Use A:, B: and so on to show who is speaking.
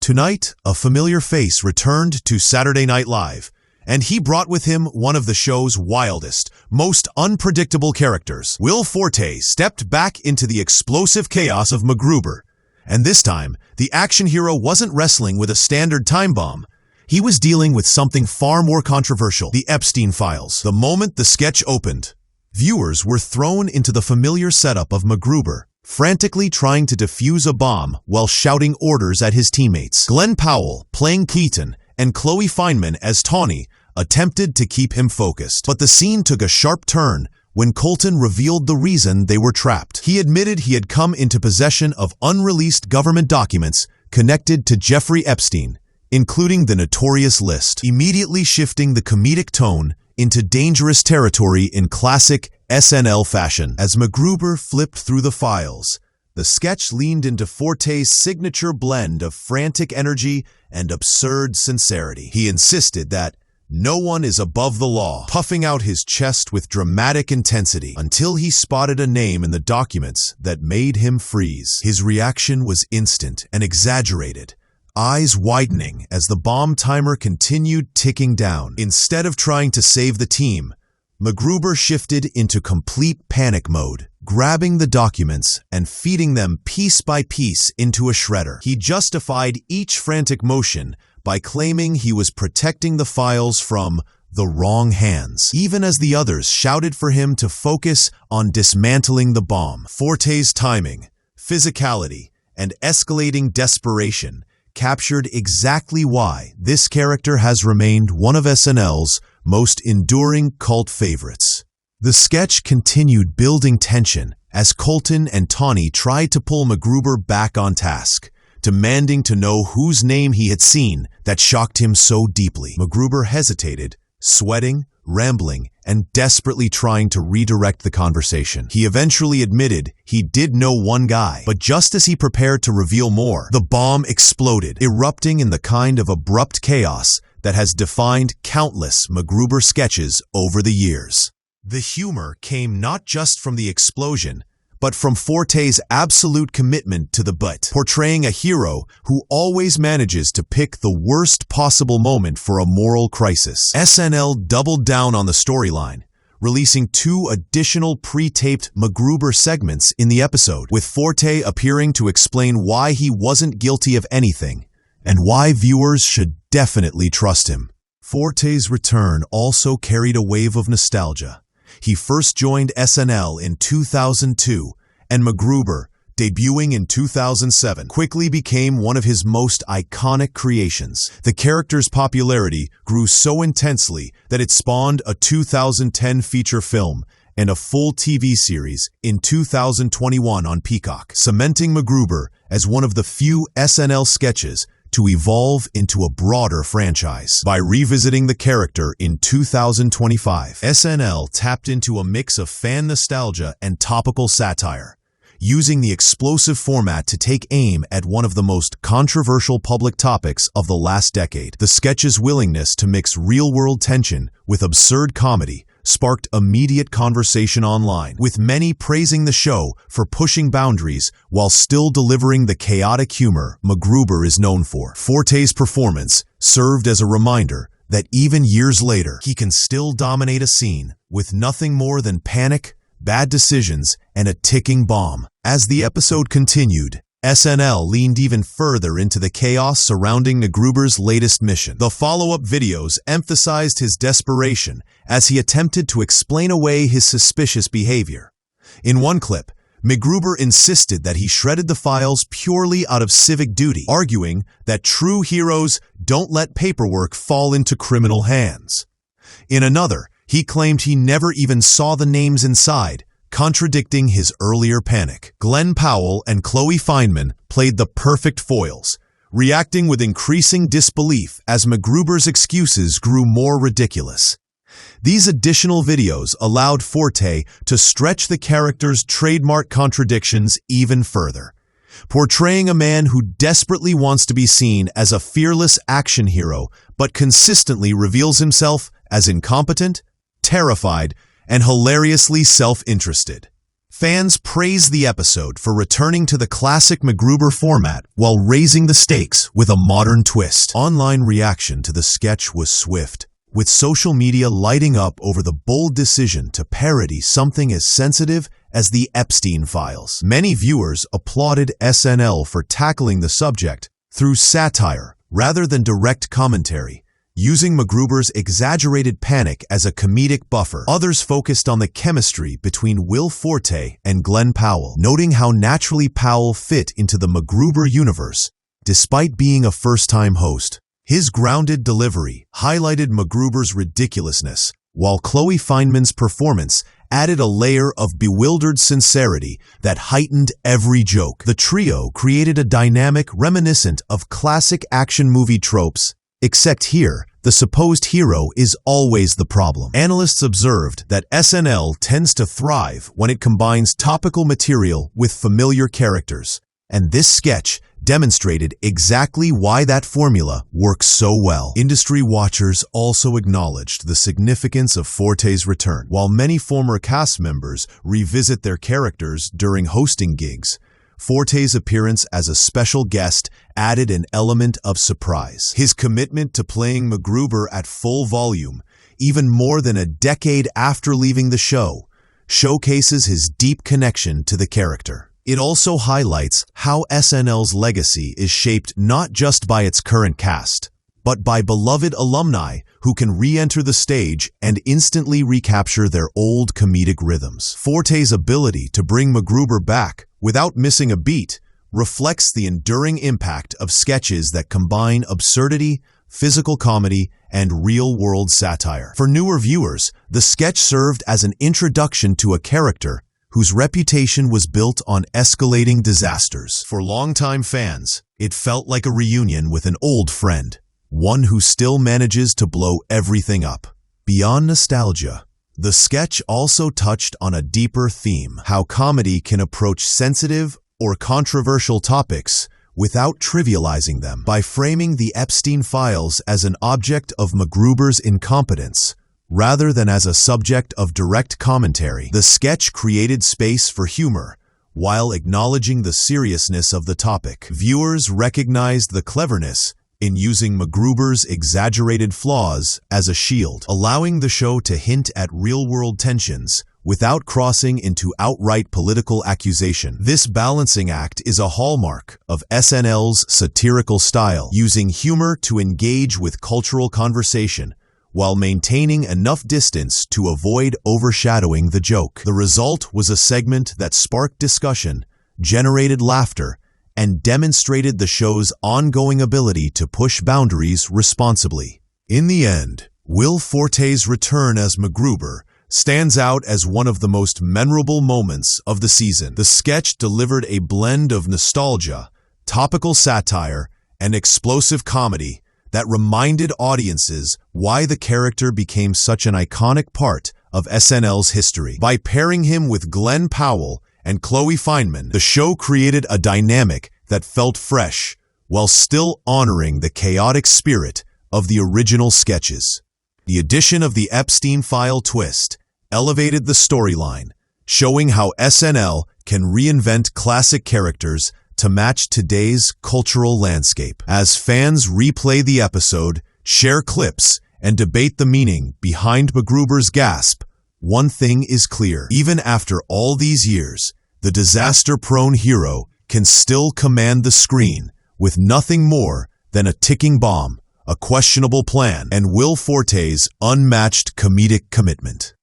A: Tonight, a familiar face returned to Saturday Night Live, and he brought with him one of the show's wildest, most unpredictable characters. Will Forte stepped back into the explosive chaos of MacGruber, and this time, the action hero wasn't wrestling with a standard time bomb. He was dealing with something far more controversial: the Epstein files. The moment the sketch opened, viewers were thrown into the familiar setup of MacGruber, frantically trying to defuse a bomb while shouting orders at his teammates. Glenn Powell, playing Keaton, and Chloe Fineman as Tawny, attempted to keep him focused. But the scene took a sharp turn when Colton revealed the reason they were trapped. He admitted he had come into possession of unreleased government documents connected to Jeffrey Epstein, including the notorious list, immediately shifting the comedic tone into dangerous territory in classic SNL fashion. As MacGruber flipped through the files, the sketch leaned into Forte's signature blend of frantic energy and absurd sincerity. He insisted that no one is above the law, puffing out his chest with dramatic intensity until he spotted a name in the documents that made him freeze. His reaction was instant and exaggerated, eyes widening as the bomb timer continued ticking down. Instead of trying to save the team, MacGruber shifted into complete panic mode, grabbing the documents and feeding them piece by piece into a shredder. He justified each frantic motion by claiming he was protecting the files from the wrong hands, even as the others shouted for him to focus on dismantling the bomb. Forte's timing, physicality, and escalating desperation captured exactly why this character has remained one of SNL's most enduring cult favorites. The sketch continued building tension as Colton and Tawny tried to pull MacGruber back on task, demanding to know whose name he had seen that shocked him so deeply. MacGruber hesitated, sweating, rambling, and desperately trying to redirect the conversation. He eventually admitted he did know one guy, but just as he prepared to reveal more, the bomb exploded, erupting in the kind of abrupt chaos that has defined countless MacGruber sketches over the years. The humor came not just from the explosion, but from Forte's absolute commitment to the bit, portraying a hero who always manages to pick the worst possible moment for a moral crisis. SNL doubled down on the storyline, releasing 2 additional pre-taped MacGruber segments in the episode, with Forte appearing to explain why he wasn't guilty of anything and why viewers should definitely trust him. Forte's return also carried a wave of nostalgia. He first joined SNL in 2002, and MacGruber, debuting in 2007, quickly became one of his most iconic creations. The character's popularity grew so intensely that it spawned a 2010 feature film and a full TV series in 2021 on Peacock, cementing MacGruber as one of the few SNL sketches to evolve into a broader franchise. By revisiting the character in 2025, SNL tapped into a mix of fan nostalgia and topical satire, using the explosive format to take aim at one of the most controversial public topics of the last decade. The sketch's willingness to mix real-world tension with absurd comedy sparked immediate conversation online, with many praising the show for pushing boundaries while still delivering the chaotic humor MacGruber is known for. Forte's performance served as a reminder that even years later, he can still dominate a scene with nothing more than panic, bad decisions, and a ticking bomb. As the episode continued, SNL leaned even further into the chaos surrounding MacGruber's latest mission. The follow-up videos emphasized his desperation as he attempted to explain away his suspicious behavior. In one clip, MacGruber insisted that he shredded the files purely out of civic duty, arguing that true heroes don't let paperwork fall into criminal hands. In another, he claimed he never even saw the names inside, contradicting his earlier panic. Glenn Powell and Chloe Fineman played the perfect foils, reacting with increasing disbelief as MacGruber's excuses grew more ridiculous. These additional videos allowed Forte to stretch the character's trademark contradictions even further, portraying a man who desperately wants to be seen as a fearless action hero but consistently reveals himself as incompetent, terrified, and hilariously self-interested. Fans praised the episode for returning to the classic MacGruber format while raising the stakes with a modern twist. Online reaction to the sketch was swift, with social media lighting up over the bold decision to parody something as sensitive as the Epstein files. Many viewers applauded SNL for tackling the subject through satire rather than direct commentary, using MacGruber's exaggerated panic as a comedic buffer. Others focused on the chemistry between Will Forte and Glenn Powell, noting how naturally Powell fit into the MacGruber universe, despite being a first-time host. His grounded delivery highlighted MacGruber's ridiculousness, while Chloe Fineman's performance added a layer of bewildered sincerity that heightened every joke. The trio created a dynamic reminiscent of classic action movie tropes, except here, the supposed hero is always the problem. Analysts observed that SNL tends to thrive when it combines topical material with familiar characters, and this sketch demonstrated exactly why that formula works so well. Industry watchers also acknowledged the significance of Forte's return. While many former cast members revisit their characters during hosting gigs, Forte's appearance as a special guest added an element of surprise. His commitment to playing MacGruber at full volume, even more than a decade after leaving the show, showcases his deep connection to the character. It also highlights how SNL's legacy is shaped not just by its current cast, but by beloved alumni who can re-enter the stage and instantly recapture their old comedic rhythms. Forte's ability to bring MacGruber back without missing a beat reflects the enduring impact of sketches that combine absurdity, physical comedy, and real-world satire. For newer viewers, the sketch served as an introduction to a character whose reputation was built on escalating disasters. For longtime fans, it felt like a reunion with an old friend, one who still manages to blow everything up. Beyond nostalgia, the sketch also touched on a deeper theme: how comedy can approach sensitive or controversial topics without trivializing them. By framing the Epstein files as an object of MacGruber's incompetence, rather than as a subject of direct commentary, the sketch created space for humor while acknowledging the seriousness of the topic. Viewers recognized the cleverness in using MacGruber's exaggerated flaws as a shield, allowing the show to hint at real-world tensions without crossing into outright political accusation. This balancing act is a hallmark of SNL's satirical style, using humor to engage with cultural conversation while maintaining enough distance to avoid overshadowing the joke. The result was a segment that sparked discussion, generated laughter, and demonstrated the show's ongoing ability to push boundaries responsibly. In the end, Will Forte's return as MacGruber stands out as one of the most memorable moments of the season. The sketch delivered a blend of nostalgia, topical satire, and explosive comedy that reminded audiences why the character became such an iconic part of SNL's history. By pairing him with Glenn Powell and Chloe Fineman, the show created a dynamic that felt fresh while still honoring the chaotic spirit of the original sketches. The addition of the Epstein file twist elevated the storyline, showing how SNL can reinvent classic characters to match today's cultural landscape. As fans replay the episode, share clips, and debate the meaning behind MacGruber's gasp, one thing is clear: even after all these years, the disaster-prone hero can still command the screen with nothing more than a ticking bomb, a questionable plan, and Will Forte's unmatched comedic commitment.